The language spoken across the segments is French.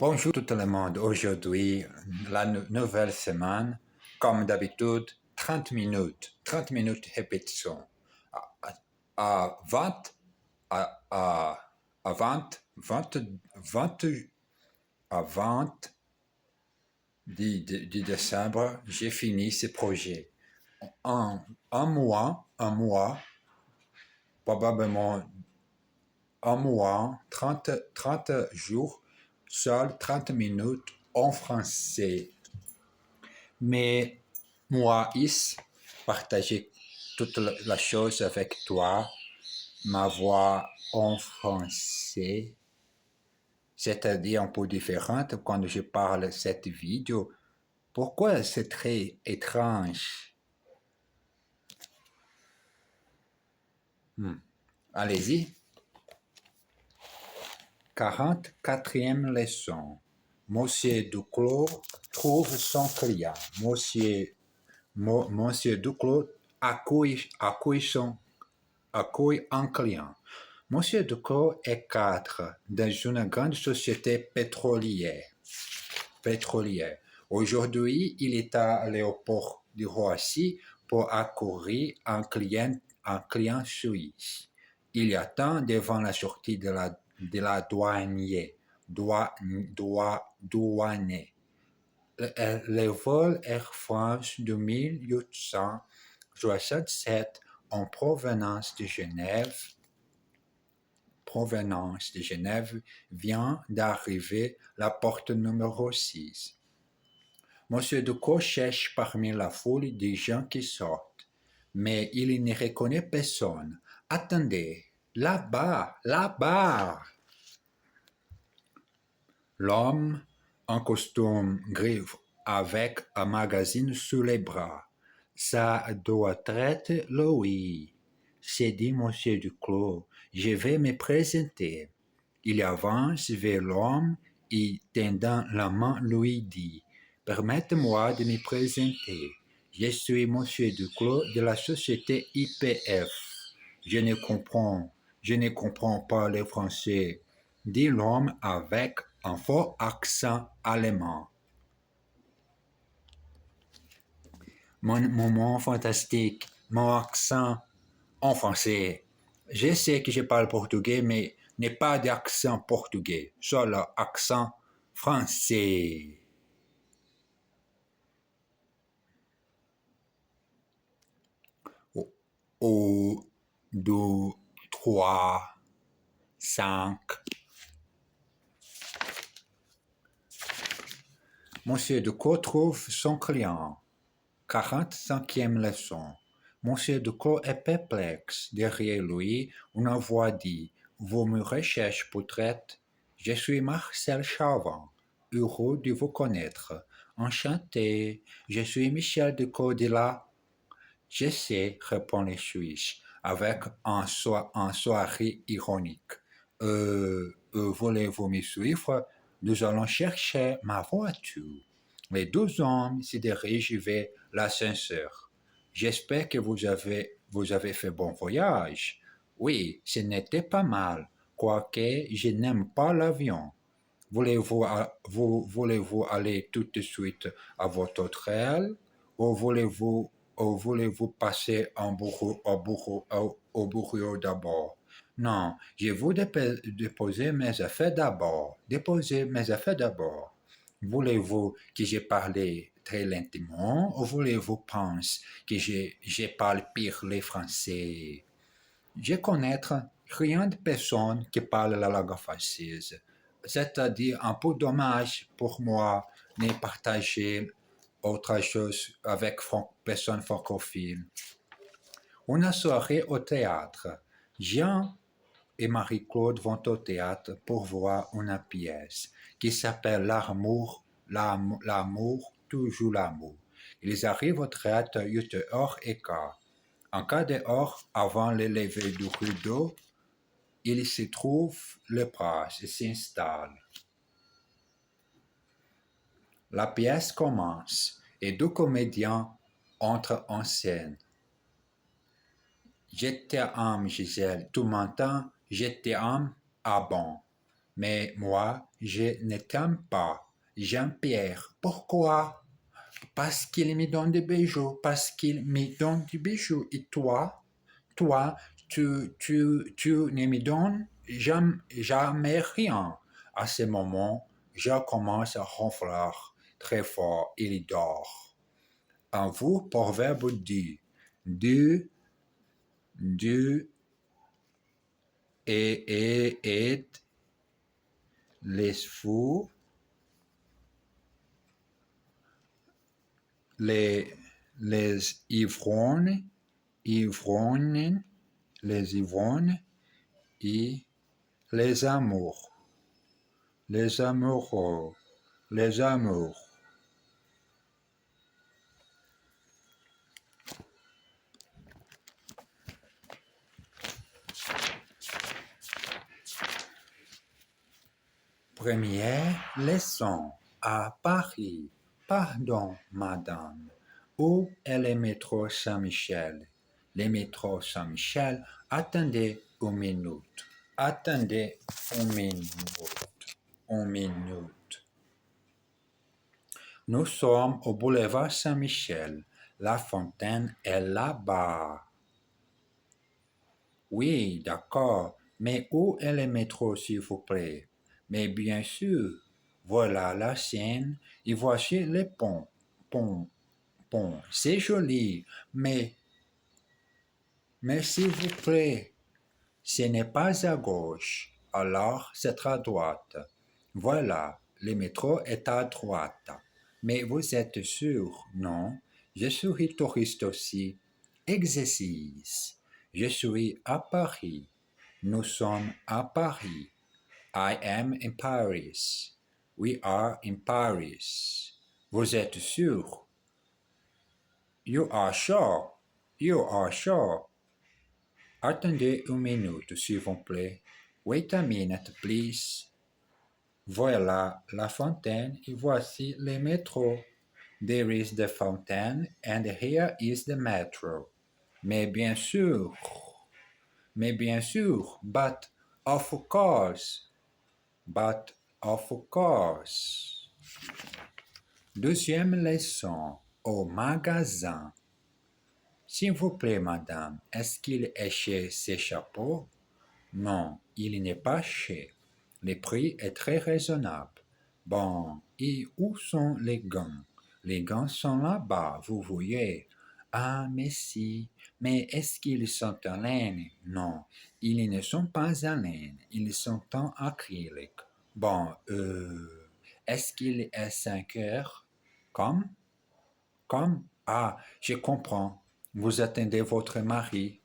Bonjour tout le monde. Aujourd'hui, la nouvelle semaine, comme d'habitude, 30 minutes. 30 minutes répétition. À, à 20, à 20, à 20 de décembre, j'ai fini ce projet. Un mois, probablement un mois, 30 jours, seul 30 minutes en français. Mais moi, ici, partager toute la chose avec toi, ma voix en français, c'est-à-dire un peu différente quand je parle cette vidéo. Pourquoi c'est très étrange? Allez-y. 44e leçon. Monsieur Duclos trouve son client. Monsieur Duclos accueille un client. Monsieur Duclos est cadre dans une grande société pétrolière. Aujourd'hui, il est à l'aéroport de Roissy pour accueillir un client suisse. Il attend devant la sortie de la douanier. Douanier. Le vol Air France 2867 en provenance de Genève vient d'arriver la porte numéro 6. Monsieur Duclos cherche parmi la foule des gens qui sortent, mais il ne reconnaît personne. Attendez, là-bas. L'homme en costume gris avec un magazine sous les bras. Ça doit être Louis. C'est dit Monsieur Duclos. Je vais me présenter. Il avance vers l'homme et tendant la main lui dit « Permettez-moi de me présenter. Je suis Monsieur Duclos de la société IPF. Je ne comprends pas le français, dit l'homme avec un fort accent allemand. Mon moment fantastique, mon accent en français. Je sais que je parle portugais, mais n'est pas d'accent portugais, seul accent français. 1, 2, 3, 5. Monsieur Duclos trouve son client. 45e leçon. Monsieur Duclos est perplexe. Derrière lui, une voix dit « Vous me recherchez peut-être? Je suis Marcel Chavin. Heureux de vous connaître. Enchanté. Je suis Michel Duclos de la... » Je sais, répond le Suisse, avec un sourire ironique. Voulez-vous me suivre? Nous allons chercher ma voiture. Les deux hommes se dirigent vers l'ascenseur. J'espère que vous avez fait bon voyage. Oui, ce n'était pas mal, quoique je n'aime pas l'avion. Voulez-vous aller tout de suite à votre hôtel ou voulez-vous passer au bureau d'abord? Non, je veux déposer mes affaires d'abord. Voulez-vous que je parle très lentement ou voulez-vous penser que je parle pire le français? Je connais rien de personne qui parle la langue française. C'est-à-dire un peu dommage pour moi de partager autre chose avec personne francophone. Une soirée au théâtre. Jean et Marie-Claude vont au théâtre pour voir une pièce qui s'appelle L'amour, toujours l'amour. Ils arrivent au théâtre 8h15. En cas dehors, avant le lever du rideau, il se trouve le prince et s'installe. La pièce commence et deux comédiens entrent en scène. Je t'aime, Gisèle. Tu m'entends? Je t'aime. Ah bon. Mais moi, je ne t'aime pas. Jean-Pierre, pourquoi? Parce qu'il me donne des bijoux, parce qu'il me donne des bijoux. Et toi, tu ne me donnes jamais rien. À ce moment, je commence à ronfler très fort. Il dort. Un vous, proverbe dit, Dieu, Dieu et les fous, les, les ivrognes, ivrognes, les ivrognes et les amours, les amoureux, les amours. Première leçon à Paris. Pardon, madame. Où est le métro Saint-Michel? Le métro Saint-Michel, attendez une minute. Attendez une minute. Une minute. Nous sommes au boulevard Saint-Michel. La fontaine est là-bas. Oui, d'accord. Mais où est le métro, s'il vous plaît? Mais bien sûr. Voilà la Seine et voici les ponts. Pont, pont. C'est joli, mais s'il vous plaît, ce n'est pas à gauche. Alors, c'est à droite. Voilà, le métro est à droite. Mais vous êtes sûr, non? Je suis touriste aussi. Exercice. Je suis à Paris. Nous sommes à Paris. I am in Paris. We are in Paris. Vous êtes sûr? You are sure. You are sure. Attendez une minute, s'il vous plaît. Wait a minute, please. Voilà la fontaine et voici le métro. There is the fountain and here is the metro. Mais bien sûr, but of course, but of course. Deuxième leçon, au magasin. S'il vous plaît, madame, est-ce qu'il est chez ces chapeaux? Non, il n'est pas chez. Le prix est très raisonnable. Bon, et où sont les gants? Les gants sont là-bas, vous voyez. Ah, mais si. Mais est-ce qu'ils sont en laine? Non, ils ne sont pas en laine, ils sont en acrylique. Bon, est-ce qu'il est 5 heures? Comme? Comme? Ah, je comprends. Vous attendez votre mari.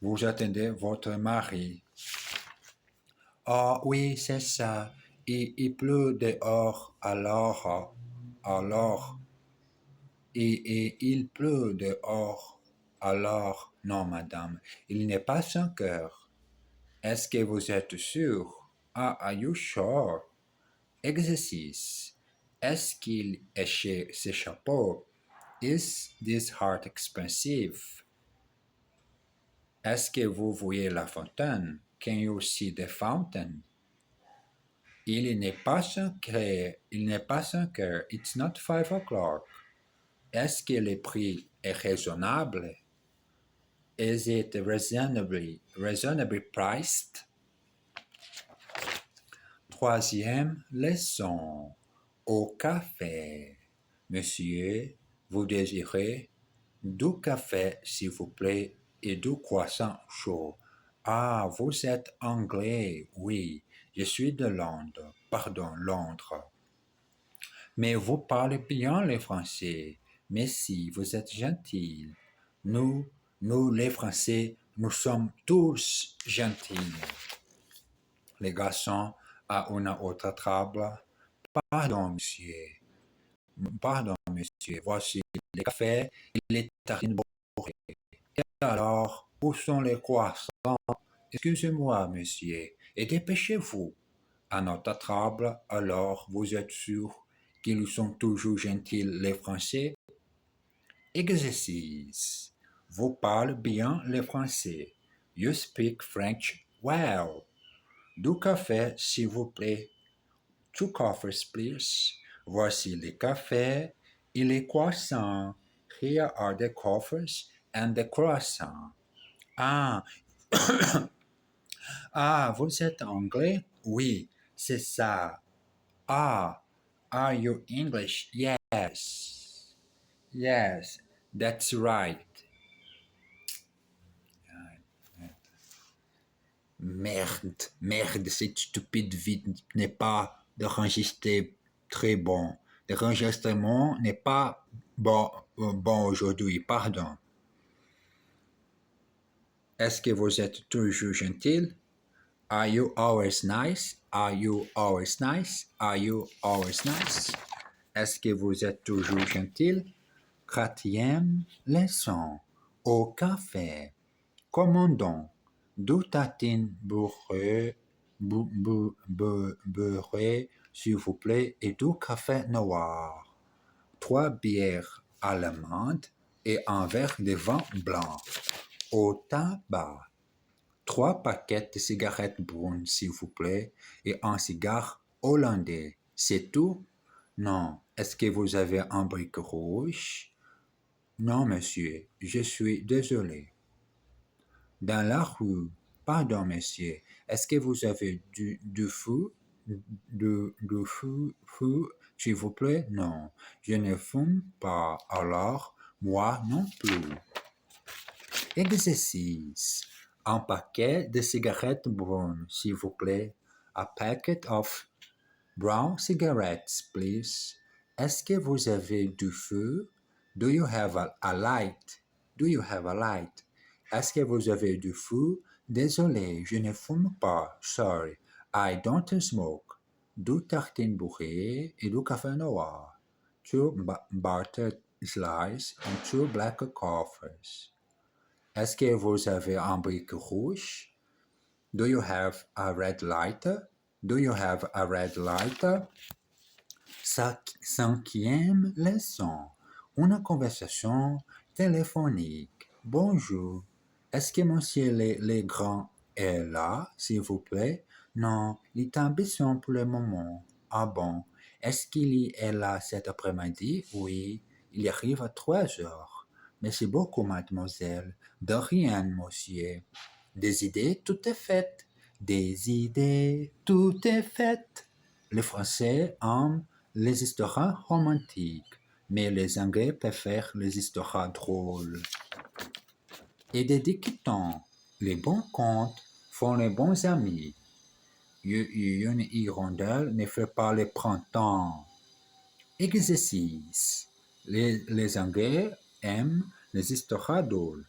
Vous attendez votre mari. Ah oui, c'est ça. Il pleut dehors, alors, il pleut dehors, alors, non, madame, il n'est pas 5 heures. Est-ce que vous êtes sûr? Ah, are you sure? Exercice. Est-ce qu'il est chez ce chapeau? Is this heart expensive? Est-ce que vous voyez la fontaine? Can you see the fountain? Il n'est pas 5 heures. Il n'est pas 5 heures. It's not 5 o'clock. Est-ce que le prix est raisonnable? Is it reasonably priced? Troisième leçon. Au café. Monsieur, vous désirez du café, s'il vous plaît, et du croissant chaud. Ah, vous êtes anglais, oui. Je suis de Londres. Pardon, Londres. Mais vous parlez bien le français. Mais si, vous êtes gentil. Nous, les Français, nous sommes tous gentils. Les garçons à une autre table. Pardon, monsieur. Pardon, monsieur. Voici le café et les tartines beurrées. Et alors, où sont les croissants? Excusez-moi, monsieur. Et dépêchez-vous. À notre table, alors vous êtes sûr qu'ils sont toujours gentils les Français? Exercice. Vous parlez bien le français. You speak French Well, du café, s'il vous plaît. 2 coffees, please. Voici les cafés et les croissants. Here are the coffees and the croissants. Ah, ah, vous êtes anglais? Oui, c'est ça. Ah, are you English? Yes. Yes, that's right. Merde, cette stupide vie n'est pas d'enregistrer très bon. L'enregistrement n'est pas bon aujourd'hui, pardon. Est-ce que vous êtes toujours gentil? Are you always nice? Are you always nice? Are you always nice? Est-ce que vous êtes toujours gentil? Quatrième leçon. Au café. Commandons. 2 tartines beurrées, beurrées, s'il vous plaît, et 2 cafés noirs. 3 bières allemandes et un verre de vin blanc. Au tabac. 3 paquets de cigarettes brunes, s'il vous plaît, et un cigare hollandais. C'est tout? Non. Est-ce que vous avez un brick rouge? Non, monsieur, je suis désolé. Dans la rue. Pardon, monsieur, est-ce que vous avez du feu? Du feu, s'il vous plaît? Non, je ne fume pas, alors moi non plus. Exercice. Un paquet de cigarettes brunes, s'il vous plaît. A packet of brown cigarettes, please. Est-ce que vous avez du feu? Do you have a light? Do you have a light? Est-ce que vous avez du feu? Désolé, je ne fume pas. Sorry, I don't smoke. 2 tartines beurrées et 2 cafés noirs. 2 buttered slices and 2 black coffees. Est-ce que vous avez un brick rouge? Do you have a red lighter? Do you have a red lighter? Cinquième leçon. Une conversation téléphonique. Bonjour. Est-ce que monsieur Legrand est là, s'il vous plaît? Non, il est en mission pour le moment. Ah bon. Est-ce qu'il est là cet après-midi? Oui, il arrive à 3 heures. Merci beaucoup, mademoiselle. De rien, monsieur. Des idées, tout est fait. Des idées, tout est fait. Les Français aiment les histoires romantiques, mais les Anglais préfèrent les histoires drôles. Et des dictons. Les bons contes font les bons amis. Une hirondelle ne fait pas le printemps. Exercice. Les Anglais aiment les histoires drôles.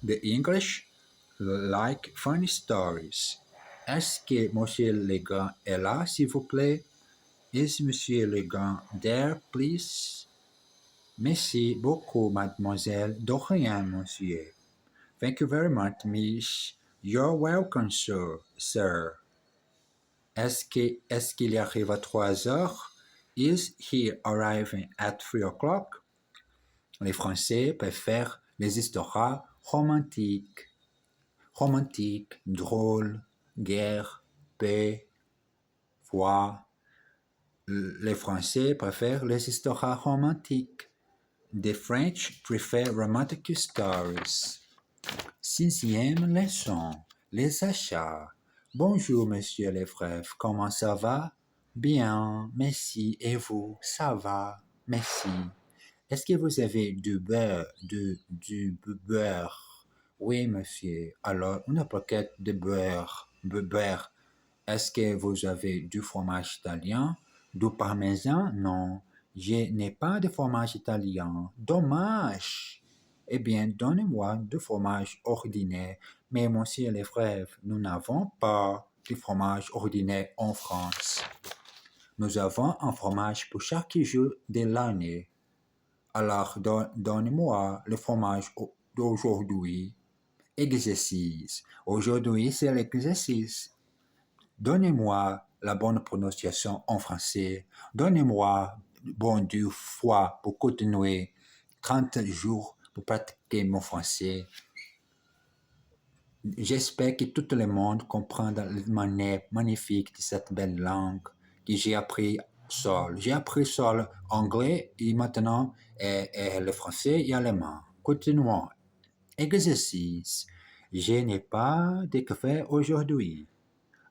The English like funny stories. Est-ce que Monsieur Legrand est là, s'il vous plaît? Is Monsieur Legrand there, please? Merci beaucoup, mademoiselle. De rien, monsieur. Thank you very much, miss. You're welcome, sir. Est-ce qu'il arrive à 3 heures? Is he arriving at 3 o'clock? Les Français préfèrent les histoires romantiques. Romantique, drôle, guerre, paix, foi. Les Français préfèrent les histoires romantiques. The French prefer romantic stories. Sixième leçon. Les achats. Bonjour, monsieur Lefrève, comment ça va? Bien, merci. Et vous? Ça va? Merci. Est-ce que vous avez du beurre? Du beurre? Oui, monsieur. Alors, une plaquette de beurre. Beurre. Est-ce que vous avez du fromage italien? Du parmesan? Non. Je n'ai pas de fromage italien. Dommage. Eh bien, donnez-moi du fromage ordinaire. Mais monsieur Lefrève, nous n'avons pas de fromage ordinaire en France. Nous avons un fromage pour chaque jour de l'année. Alors, donnez-moi le fromage d'aujourd'hui. Exercice. Aujourd'hui, c'est l'exercice. Donnez-moi la bonne prononciation en français. Donnez-moi du foie pour continuer 30 jours pour pratiquer mon français. J'espère que tout le monde comprend la manière magnifique de cette belle langue que j'ai appris seul. J'ai appris seul anglais et maintenant le français et l'allemand. Continuons. Exercice. Je n'ai pas de café aujourd'hui.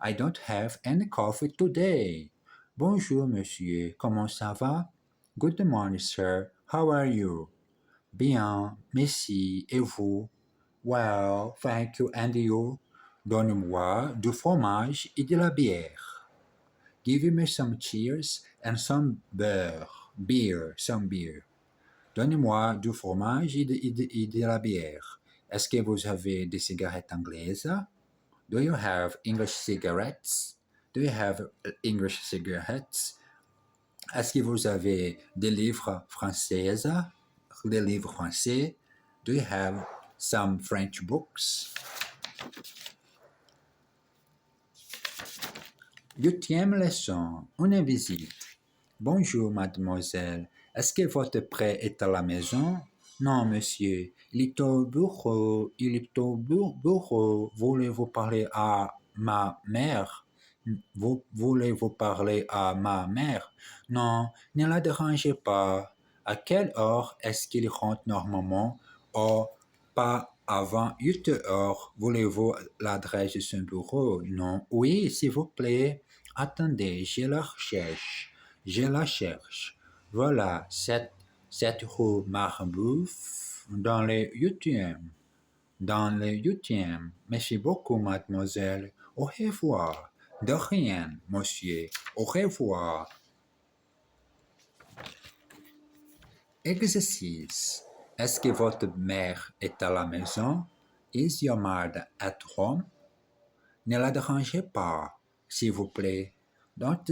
I don't have any coffee today. Bonjour monsieur, comment ça va? Good morning sir, how are you? Bien, merci, et vous? Well, thank you, and you? Donne-moi du fromage et de la bière. Give me some cheese and some some beer. Donnez-moi du fromage et de la bière. Est-ce que vous avez des cigarettes anglaises? Do you have English cigarettes? Do you have English cigarettes? Est-ce que vous avez des livres français? Des livres français? Do you have some French books? 8e leçon. Une visite. Bonjour, mademoiselle. Est-ce que votre prêt est à la maison? Non, monsieur. Il est au bureau. Il est au bureau. Voulez-vous parler à ma mère? Voulez-vous parler à ma mère? Non, ne la dérangez pas. À quelle heure est-ce qu'il rentre normalement? Oh, pas avant 8 heures. Voulez-vous l'adresse de son bureau? Non. Oui, s'il vous plaît. Attendez, je la recherche. Je la cherche. Voilà, cette rue Marbeuf dans le 8e. Dans le 8e. Merci beaucoup, mademoiselle. Au revoir. De rien, monsieur. Au revoir. Exercice. Est-ce que votre mère est à la maison? Is your mother at home? Ne la dérangez pas, s'il vous plaît. Don't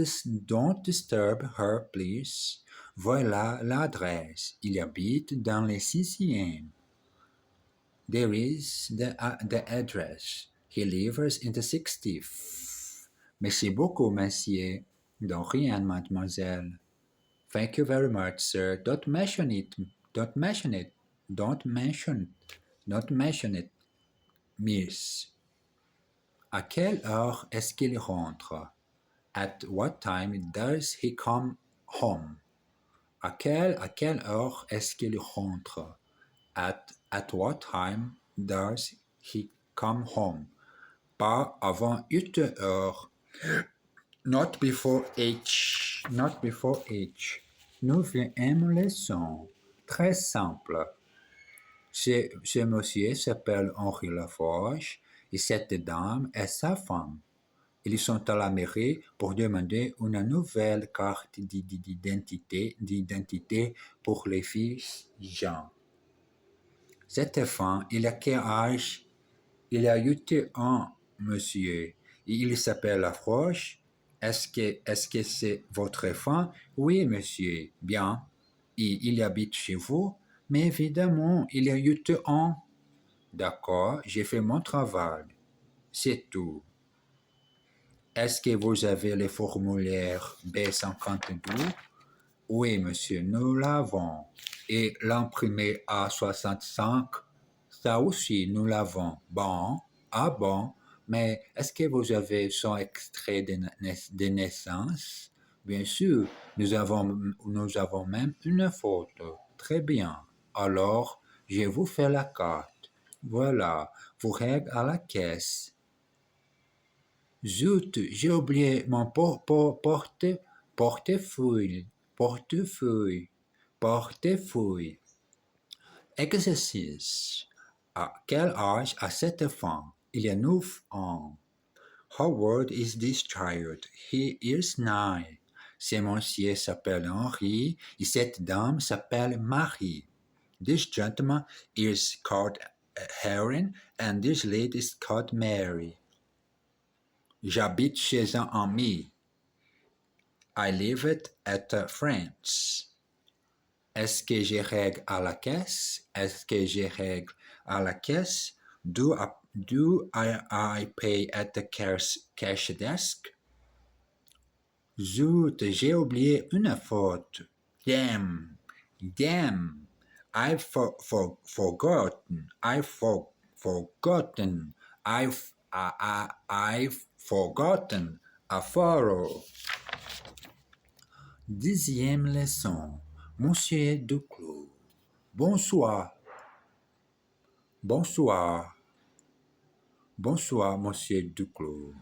disturb her, please. Voilà l'adresse. Il habite dans le 6e. There is the address. He lives in the 60th. Merci beaucoup, monsieur. De rien, mademoiselle. Thank you very much, sir. Don't mention it. Don't mention it. Don't mention. Don't mention it, miss. À quelle heure est-ce qu'il rentre? At what time does he come home? À quelle heure est-ce qu'il rentre? At what time does he come home? Pas avant 8 heures. Not before 8. Not before 8. 9e leçon. Très simple. Ce monsieur s'appelle Henri Laforge et cette dame est sa femme. Ils sont à la mairie pour demander une nouvelle carte d'identité pour les fils Jean. Cette femme, il a quel âge? Il a 8 ans, monsieur. Et il s'appelle Laforge. Est-ce que c'est votre femme? Oui, monsieur. Bien. Et il habite chez vous? Mais évidemment, il a 8 ans. D'accord, j'ai fait mon travail. C'est tout. Est-ce que vous avez le formulaire B52? Oui, monsieur, nous l'avons. Et l'imprimé A65? Ça aussi, nous l'avons. Bon, ah bon, mais est-ce que vous avez son extrait de naissance? Bien sûr, nous avons même une photo. Très bien. Alors, je vous fais la carte. Voilà, vous règle à la caisse. Zut, j'ai oublié mon portefeuille. Exercice. À quel âge a cette femme? Il y a 9 ans. How old is this child? He is 9. Ce monsieur s'appelle Henri et cette dame s'appelle Marie. This gentleman is called Heron and this lady is called Mary. J'habite chez un ami. I live at a friend's. Est-ce que je règle à la caisse? Est-ce que je règle à la caisse? Do I pay at the cash desk? Zut, j'ai oublié une faute. Damn. I've forgotten. I've forgotten a photo. 10e leçon. Monsieur Duclos. Bonsoir. Bonsoir. Bonsoir, Monsieur Duclos.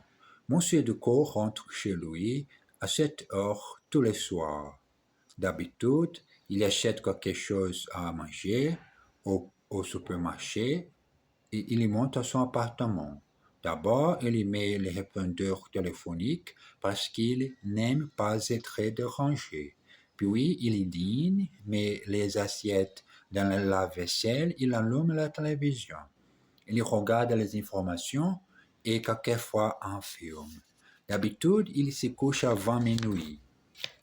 Monsieur Duclos rentre chez lui à 7 heures tous les soirs. D'habitude, il achète quelque chose à manger au supermarché et il y monte à son appartement. D'abord, il y met les répondeurs téléphoniques parce qu'il n'aime pas être dérangé. Puis, il y dîne, met les assiettes dans le lave-vaisselle, il allume la télévision. Il regarde les informations et quelquefois un film. D'habitude, il se couche avant minuit.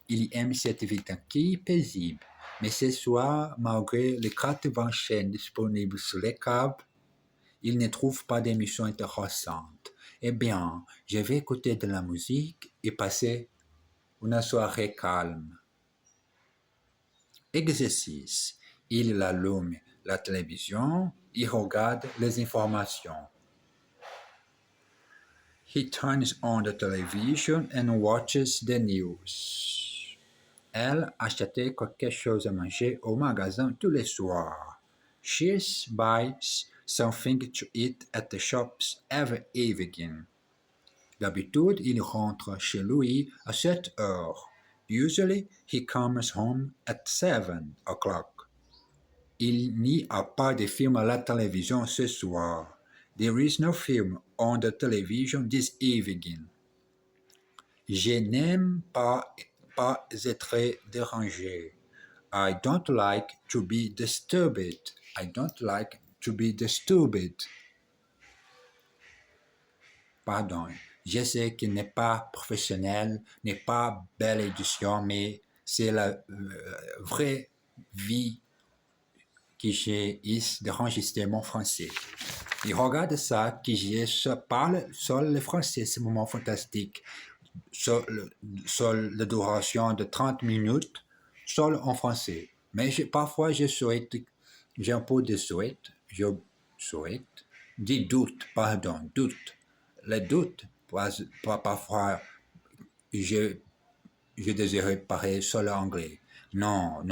Il aime cette vie tranquille, paisible. Mais ce soir, malgré les 80 chaînes disponibles sur les câbles, il ne trouve pas d'émission intéressante. Eh bien, je vais écouter de la musique et passer une soirée calme. Exercice. Il allume la télévision, il regarde les informations. He turns on the television and watches the news. Elle achetait quelque chose à manger au magasin tous les soirs. She buys something to eat at the shops every evening. D'habitude, il rentre chez lui à 7 heures. Usually, he comes home at 7 o'clock. Il n'y a pas de film à la télévision ce soir. There is no film on the television this evening. Je n'aime pas être dérangé. I don't like to be disturbed. I don't like to be disturbed. Pardon, je sais qu'il n'est pas professionnel, n'est pas belle édition, mais c'est la vraie vie que j'ai d'enregistrer mon français. Et regarde ça, que je parle seul le français, c'est un moment fantastique. Sur la duration de 30 minutes, seul en français. Mais parfois, j'ai un peu de des doutes, doutes. Les doutes, parfois, je désirais parler seul anglais. Non.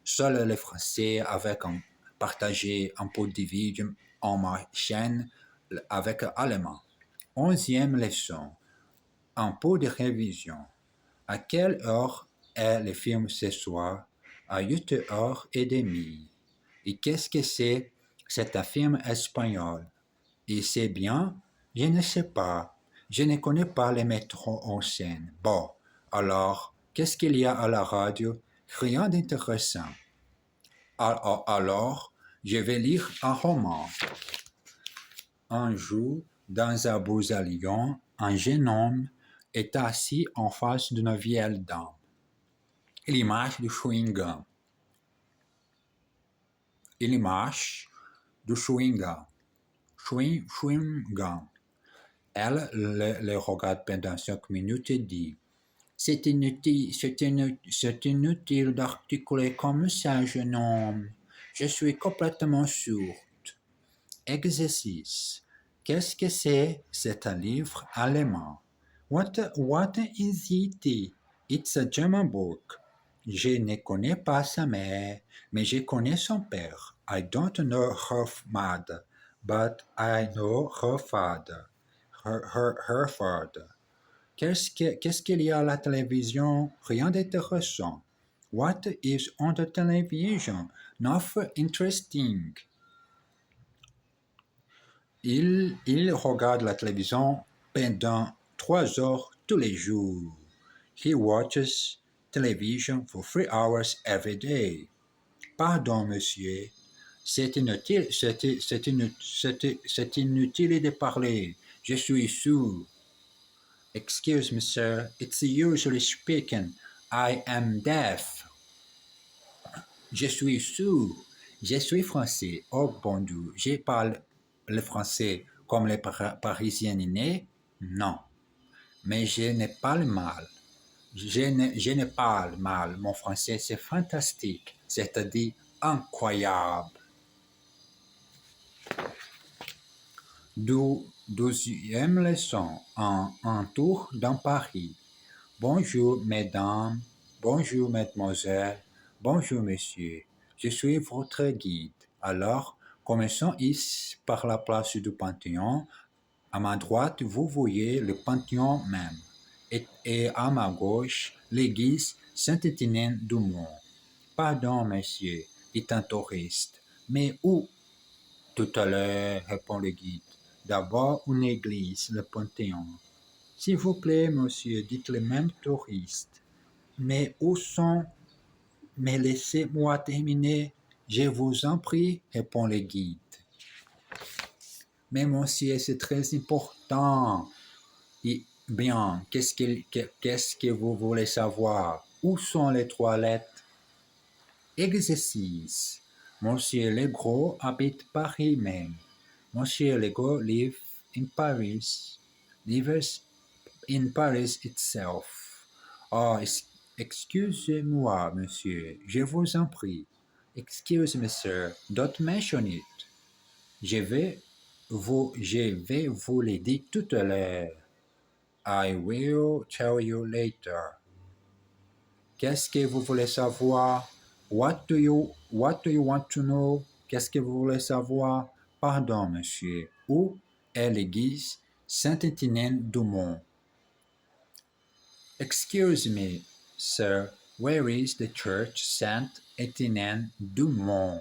Seul le français avec partager un peu de vie en ma chaîne avec allemand. 11e leçon. Un peu de révision. À quelle heure est le film ce soir? À 8h30. Et qu'est-ce que c'est? C'est un film espagnol. Et c'est bien? Je ne sais pas. Je ne connais pas les metteurs en scène. Bon, alors, qu'est-ce qu'il y a à la radio? Rien d'intéressant. Alors, je vais lire un roman. Un jour, dans un beau Lyon, un jeune homme est assis en face d'une vieille dame. Il marche du chewing-gum. Chewing-gum. Elle le regarde pendant 5 minutes et dit « C'est inutile d'articuler comme ça, jeune homme. Je suis complètement sourde. » Exercice. Qu'est-ce que c'est? C'est un livre allemand. What is it? It's a German book. Je ne connais pas sa mère, mais je connais son père. I don't know her mother, but I know her father. Her father. Qu'est-ce qu'il y a à la télévision? Rien d'intéressant. What is on the television? Nothing interesting. Il regarde la télévision pendant 3 heures tous les jours. He watches television for 3 hours every day. Pardon, monsieur. C'est inutile de parler. Je suis sourd. Excuse me, sir. It's usually speaking. I am deaf. Je suis sourd. Je suis français. Oh bon Dieu, je parle le français comme les Parisiens innés? Non. Mais je ne parle mal. Je ne parle mal. Mon français, c'est fantastique. C'est-à-dire incroyable. Douzième leçon. Un tour dans Paris. Bonjour, mesdames. Bonjour, mademoiselle. Bonjour, monsieur. Je suis votre guide. Alors, commençons ici par la place du Panthéon. À ma droite, vous voyez le Panthéon même. Et à ma gauche, l'église Saint-Étienne du Mont. Pardon, monsieur, dit un touriste. Mais où? Tout à l'heure, répond le guide. D'abord une église, le Panthéon. S'il vous plaît, monsieur, dit le même touriste. Mais où sont? Mais laissez-moi terminer, je vous en prie, répond le guide. Mais monsieur, c'est très important. Et bien, qu'est-ce que vous voulez savoir? Où sont les toilettes? Exercice. Monsieur Legros habite Paris même. Monsieur Legros lives in Paris. Lives in Paris itself. Oh, excusez-moi, monsieur, je vous en prie. Excuse me, sir, don't mention it. Je vais vous le dire tout à l'heure. I will tell you later. Qu'est-ce que vous voulez savoir? What do you want to know? Qu'est-ce que vous voulez savoir? Pardon, monsieur. Où est l'église Saint-Étienne du Mont? Excuse me, sir. Where is the church Saint-Étienne du Mont?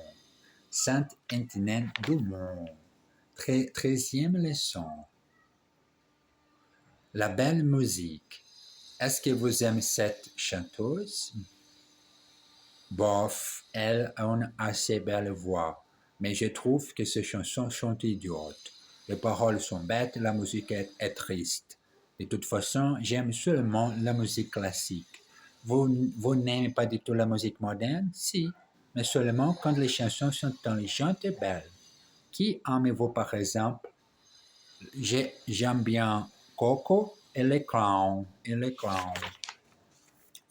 Saint-Étienne du Mont. 13e leçon. La belle musique. Est-ce que vous aimez cette chanteuse? Bof, elle a une assez belle voix, mais je trouve que ses chansons sont idiotes. Les paroles sont bêtes, la musique est triste. De toute façon, j'aime seulement la musique classique. Vous n'aimez pas du tout la musique moderne? Si, mais seulement quand les chansons sont intelligentes et belles. Qui aimez-vous par exemple? J'aime bien Coco et les clowns.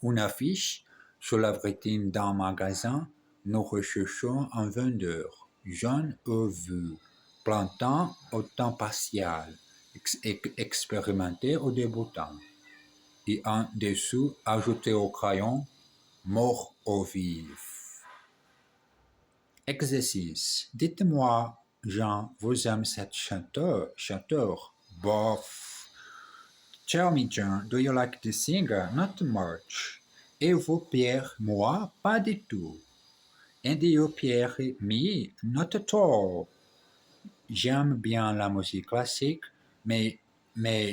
Une affiche sur la vitrine d'un magasin, nous recherchons un vendeur, jeune ou vieux, plantant au temps partiel, expérimenté ou débutant. Et en dessous, ajouté au crayon, mort au vif. Exercice. Dites-moi, Jean, vous aimez cette chanteur? Bof. Tell me, John, do you like the singer? Not much. Et vous, Pierre? Moi, pas du tout. And you, Pierre? Me? Not at all. J'aime bien la musique classique, mais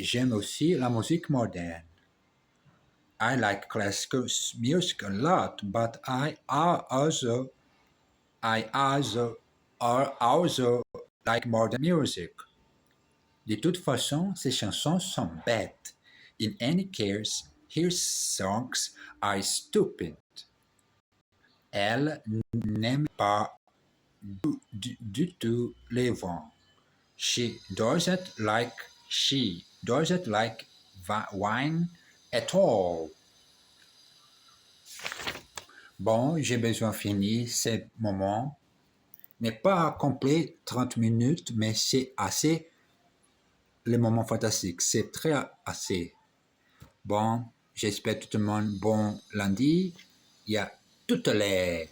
j'aime aussi la musique moderne. I like classical music a lot, but I also like modern music. De toute façon, ces chansons sont bêtes. In any case, her songs are stupid. Elle n'aime pas du tout les vents. She doesn't like wine at all. Bon, j'ai besoin de finir ce moment. N'est pas complet 30 minutes, mais c'est assez le moment fantastique. C'est très assez. Bon, j'espère tout le monde bon lundi. Il y a toute l'air.